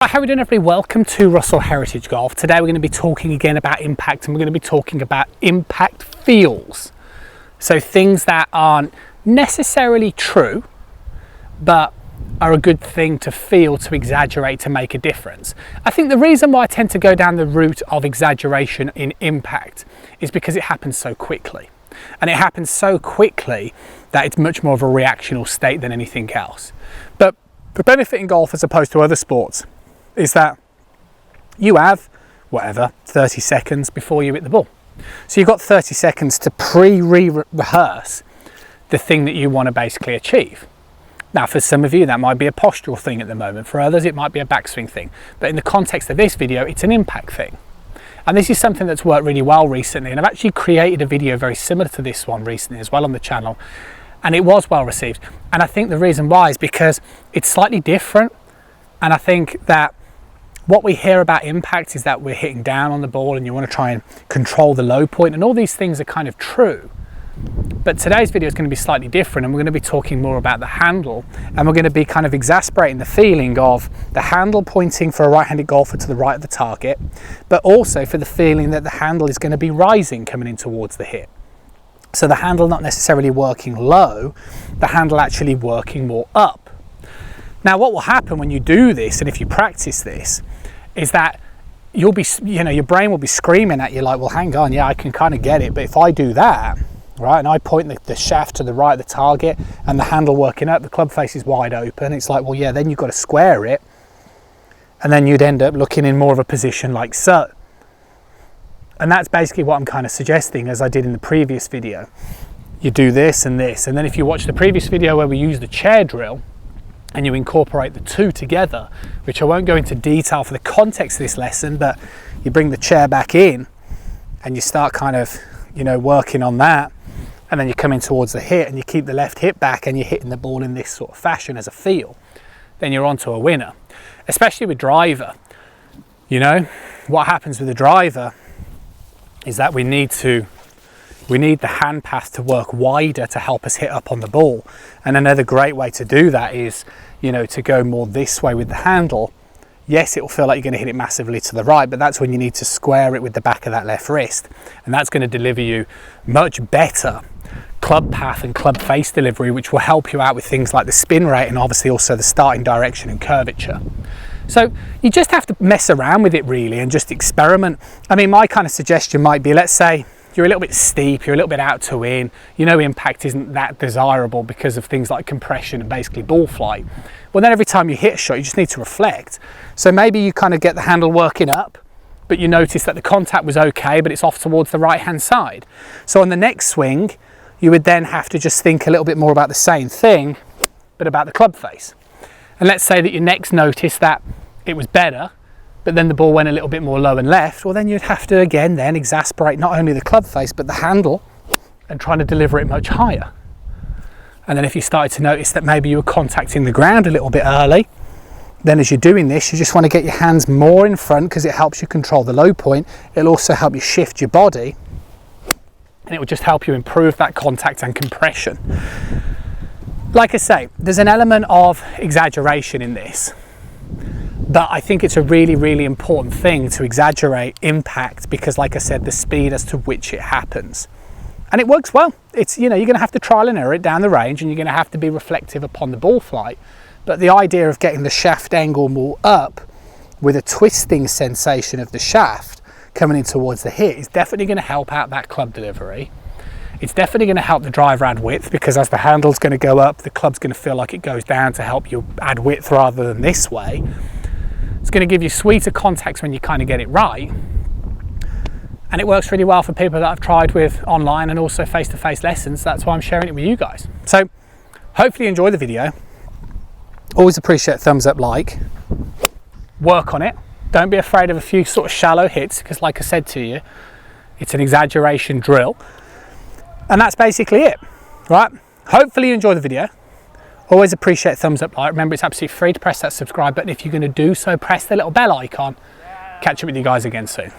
Hi, how are we doing, everybody? Welcome to Russell Heritage Golf. Today we're going to be talking again about impact, and we're going to be talking about impact feels. So things that aren't necessarily true, but are a good thing to feel, to exaggerate, to make a difference. I think the reason why I tend to go down the route of exaggeration in impact is because it happens so quickly. And it happens so quickly that it's much more of a reactional state than anything else. But the benefit in golf as opposed to other sports is that you have, 30 seconds before you hit the ball. So you've got 30 seconds to pre-rehearse the thing that you want to basically achieve. Now, for some of you, that might be a postural thing at the moment. For others, it might be a backswing thing. But in the context of this video, it's an impact thing. And this is something that's worked really well recently. And I've actually created a video very similar to this one recently as well on the channel. And it was well received. And I think the reason why is because it's slightly different. And I think that what we hear about impact is that we're hitting down on the ball and you want to try and control the low point, and all these things are kind of true. But today's video is going to be slightly different, and we're going to be talking more about the handle, and we're going to be kind of exasperating the feeling of the handle pointing for a right-handed golfer to the right of the target, but also for the feeling that the handle is going to be rising coming in towards the hit. So the handle not necessarily working low, the handle actually working more up. Now, what will happen when you do this, and if you practice this, is that you'll be, your brain will be screaming at you like, well, hang on, yeah, I can kind of get it, but if I do that, right, and I point the shaft to the right of the target and the handle working up, the club face is wide open, it's like, well, yeah, then you've got to square it, and then you'd end up looking in more of a position like so. And that's basically what I'm kind of suggesting, as I did in the previous video. You do this and this, and then if you watch the previous video where we use the chair drill, and you incorporate the two together, which I won't go into detail for the context of this lesson, but you bring the chair back in and you start kind of, working on that, and then you come in towards the hit and you keep the left hip back and you're hitting the ball in this sort of fashion as a feel, then you're on to a winner. Especially with driver. What happens with the driver is that we need the hand path to work wider to help us hit up on the ball. And another great way to do that is, to go more this way with the handle. Yes, it will feel like you're going to hit it massively to the right, but that's when you need to square it with the back of that left wrist. And that's going to deliver you much better club path and club face delivery, which will help you out with things like the spin rate and obviously also the starting direction and curvature. So you just have to mess around with it really and just experiment. I mean, my kind of suggestion might be, let's say you're a little bit steep, you're a little bit out to in, impact isn't that desirable because of things like compression and basically ball flight. Well, then every time you hit a shot, you just need to reflect. So maybe you kind of get the handle working up, but you notice that the contact was okay, but it's off towards the right-hand side. So on the next swing, you would then have to just think a little bit more about the same thing, but about the club face. And let's say that you next noticed that it was better, but then the ball went a little bit more low and left, well then you'd have to again then exasperate not only the club face but the handle and trying to deliver it much higher. And then if you started to notice that maybe you were contacting the ground a little bit early, then as you're doing this, you just want to get your hands more in front because it helps you control the low point. It'll also help you shift your body, and it will just help you improve that contact and compression. Like I say, there's an element of exaggeration in this. But I think it's a really, really important thing to exaggerate impact because, like I said, the speed as to which it happens. And it works well. It's, you're going to have to trial and error it down the range, and you're going to have to be reflective upon the ball flight. But the idea of getting the shaft angle more up with a twisting sensation of the shaft coming in towards the hit is definitely going to help out that club delivery. It's definitely going to help the driver add width because as the handle's going to go up, the club's going to feel like it goes down to help you add width rather than this way. It's going to give you sweeter contacts when you kind of get it right. And it works really well for people that I've tried with online and also face-to-face lessons. That's why I'm sharing it with you guys. So hopefully you enjoy the video. Always appreciate a thumbs up, like. Work on it. Don't be afraid of a few sort of shallow hits because like I said to you, it's an exaggeration drill. And that's basically it, right? Hopefully you enjoy the video. Always appreciate a thumbs up, like. Remember, it's absolutely free to press that subscribe button. If you're going to do so, press the little bell icon. Catch up with you guys again soon.